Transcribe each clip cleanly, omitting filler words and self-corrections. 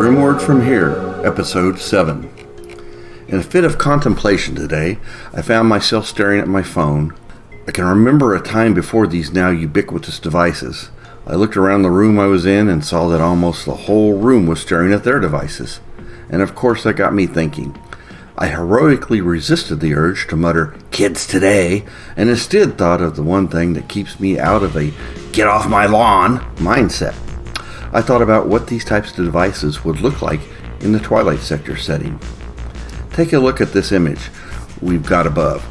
Rimward From Here, Episode 7. In a fit of contemplation today, I found myself staring at my phone. I can remember a time before these now ubiquitous devices. I looked around the room I was in and saw that almost the whole room was staring at their devices. And of course that got me thinking. I heroically resisted the urge to mutter, "Kids today," and instead thought of the one thing that keeps me out of a "get off my lawn" mindset. I thought about what these types of devices would look like in the Twilight Sector setting. Take a look at this image we've got above.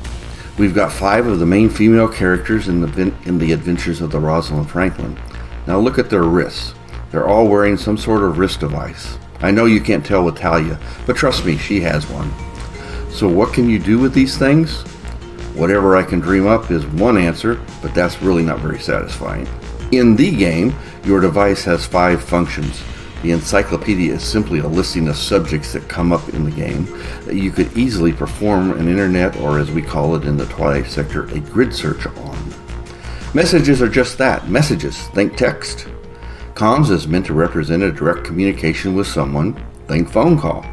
We've got 5 of the main female characters in the adventures of the Rosalind Franklin. Now look at their wrists. They're all wearing some sort of wrist device. I know you can't tell with Talia, but trust me, she has one. So what can you do with these things? Whatever I can dream up is one answer, but that's really not very satisfying. In the game, your device has 5 functions. The encyclopedia is simply a listing of subjects that come up in the game that you could easily perform an internet, or as we call it in the Twilight Sector, a grid search on. Messages are just that, messages. Think text. Comms is meant to represent a direct communication with someone. Think phone call.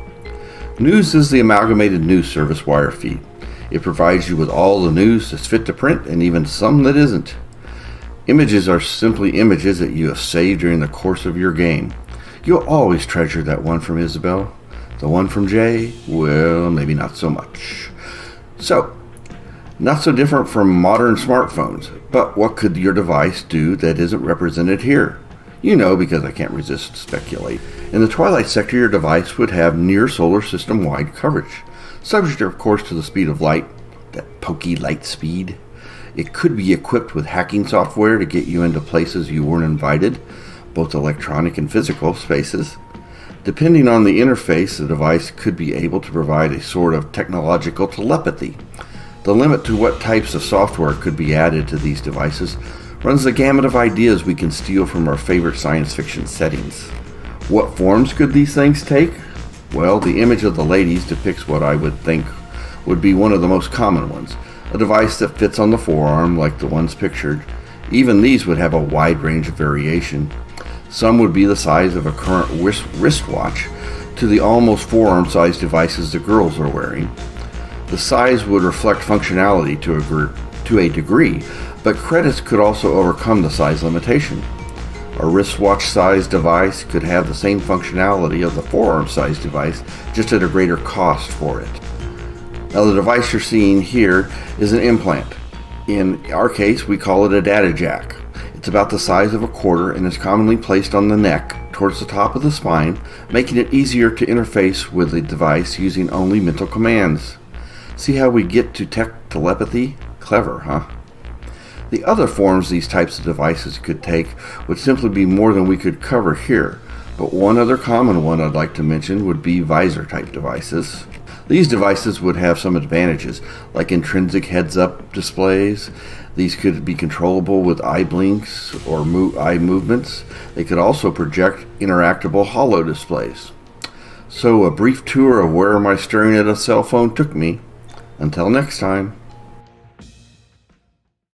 News is the amalgamated news service wire feed. It provides you with all the news that's fit to print and even some that isn't. Images are simply images that you have saved during the course of your game. You'll always treasure that one from Isabel. The one from Jay, well, maybe not so much. So, not so different from modern smartphones, but what could your device do that isn't represented here? You know, because I can't resist to speculate. In the Twilight Sector, your device would have near solar system wide coverage, subject of course to the speed of light, that pokey light speed. It could be equipped with hacking software to get you into places you weren't invited, both electronic and physical spaces. Depending on the interface, the device could be able to provide a sort of technological telepathy. The limit to what types of software could be added to these devices runs the gamut of ideas we can steal from our favorite science fiction settings. What forms could these things take? Well, the image of the ladies depicts what I would think would be one of the most common ones. A device that fits on the forearm like the ones pictured. Even these would have a wide range of variation. Some would be the size of a current wristwatch to the almost forearm-sized devices the girls are wearing. The size would reflect functionality to a degree, but credits could also overcome the size limitation. A wristwatch-sized device could have the same functionality of the forearm-sized device, just at a greater cost for it. Now the device you're seeing here is an implant. In our case, we call it a data jack. It's about the size of a quarter and is commonly placed on the neck towards the top of the spine, making it easier to interface with the device using only mental commands. See how we get to telepathy? Clever, huh? The other forms these types of devices could take would simply be more than we could cover here, but one other common one I'd like to mention would be visor-type devices. These devices would have some advantages, like intrinsic heads-up displays. These could be controllable with eye blinks or eye movements. They could also project interactable holo displays. So a brief tour of where my staring at a cell phone took me. Until next time.